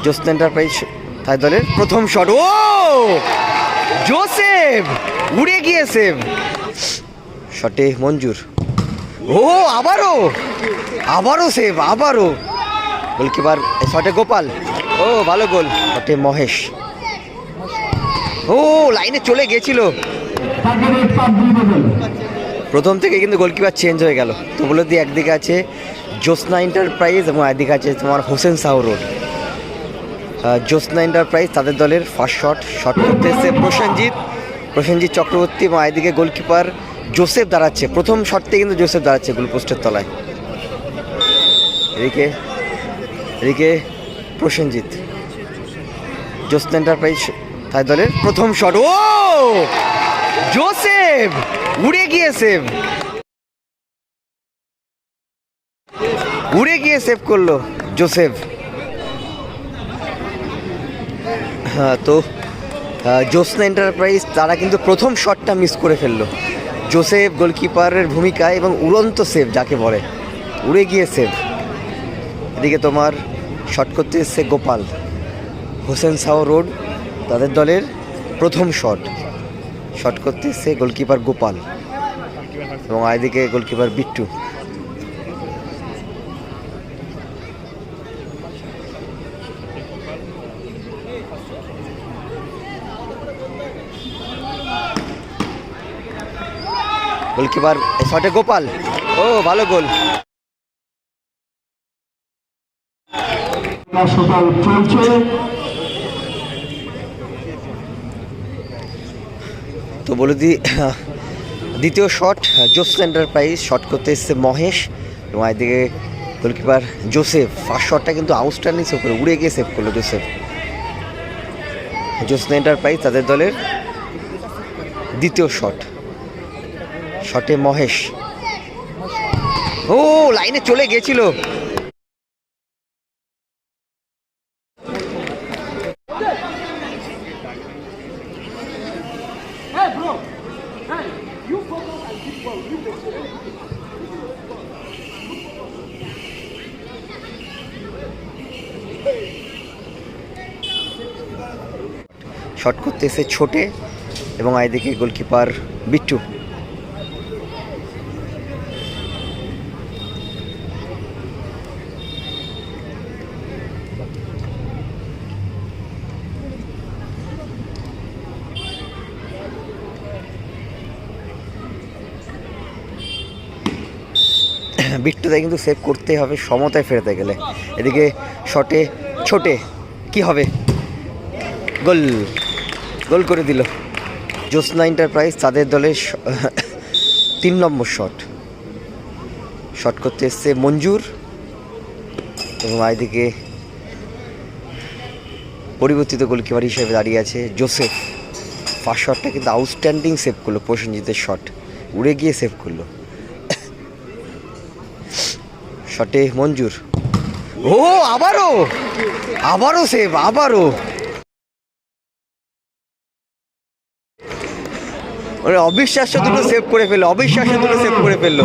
জ্যোৎস্না enterprise তাদের দলের প্রথম শট। ও জোসেফ উড়ে গিয়ে সেভ, শটে মঞ্জুর। ও আবারও সেভ, আবারও গোলকিপার শটে গোপাল। ও ভালো গোল, শটে মহেশ। ও লাইনে চলে গেছিল, প্রথম থেকে কিন্তু গোলকিপার চেঞ্জ হয়ে গেল। তো বলে দিয়ে একদিকে আছে জ্যোৎস্না এন্টারপ্রাইজ এবং একদিকে আছে তোমার হোসেন শাহ রোড। জ্যোৎস্না এন্টারপ্রাইজ তাদের দলের ফার্স্ট শট করতে এসছে প্রসেনজিৎ চক্রবর্তী এবং এদিকে গোলকিপার জোসেফ দাঁড়াচ্ছে। প্রথম শটতে কিন্তু জোসেফ দাঁড়াচ্ছে গোলপোস্টের তলায়। এদিকে প্রসেনজিৎ, জ্যোৎস্না এন্টারপ্রাইজ তাদের দলের প্রথম শট। ও জোসেফ উড়ে গিয়ে সেভ করলো জোসেফ। হ্যাঁ, তো জ্যোৎস্না এন্টারপ্রাইজ তারা কিন্তু প্রথম শটটা মিস করে ফেললো। জোসেফ গোলকিপারের ভূমিকায় এবং উড়ন্ত সেভ যাকে বলে, উড়ে গিয়ে সেভ। এদিকে তোমার শট করতে এসছে গোপাল, হোসেন শাহ রোড তাদের দলের প্রথম শট করতে এসছে গোলকিপার গোপাল এবং এদিকে গোলকিপার বিট্টু। গোলকিপার শটে গোপাল। ও ভালো গোল, তো বলে দিই দ্বিতীয় শট জ্যোৎস্না এন্টারপ্রাইজ শট করতে এসছে মহেশ এবং এদিকে গোলকিপার জোসেফ। ফার্স্ট শটটা কিন্তু আউটস্ট্যান্ডিং সেভ করে উড়ে গিয়ে সেভ করলো জোসেফ। জ্যোৎস্না এন্টারপ্রাইজ তাদের দলের দ্বিতীয় শটে মহেশ। ও লাইনে চলে গেছিল, শট করতে এসে ছোটে এবং এদিকে গোলকিপার বিট্টু। বিট্টুতে কিন্তু সেভ করতে হবে সমতায় ফেরাতে গেলে। এদিকে শটে ছোটে কি হবে, গোল করে দিল জ্যোৎস্না এন্টারপ্রাইজ তাদের দলের 3 নম্বর শট করতে এসছে মঞ্জুর এবং এদিকে পরিবর্তিত গোলকিপার হিসেবে দাঁড়িয়ে আছে জোসেফ। ফার্স্ট শটটা কিন্তু আউটস্ট্যান্ডিং সেভ করলো প্রসেনজিতের শট, উড়ে গিয়ে সেভ করলো। শটে মঞ্জুর। ও আবারও সেভ, অবিশ্বাস্য দুটো সেভ করে ফেললো।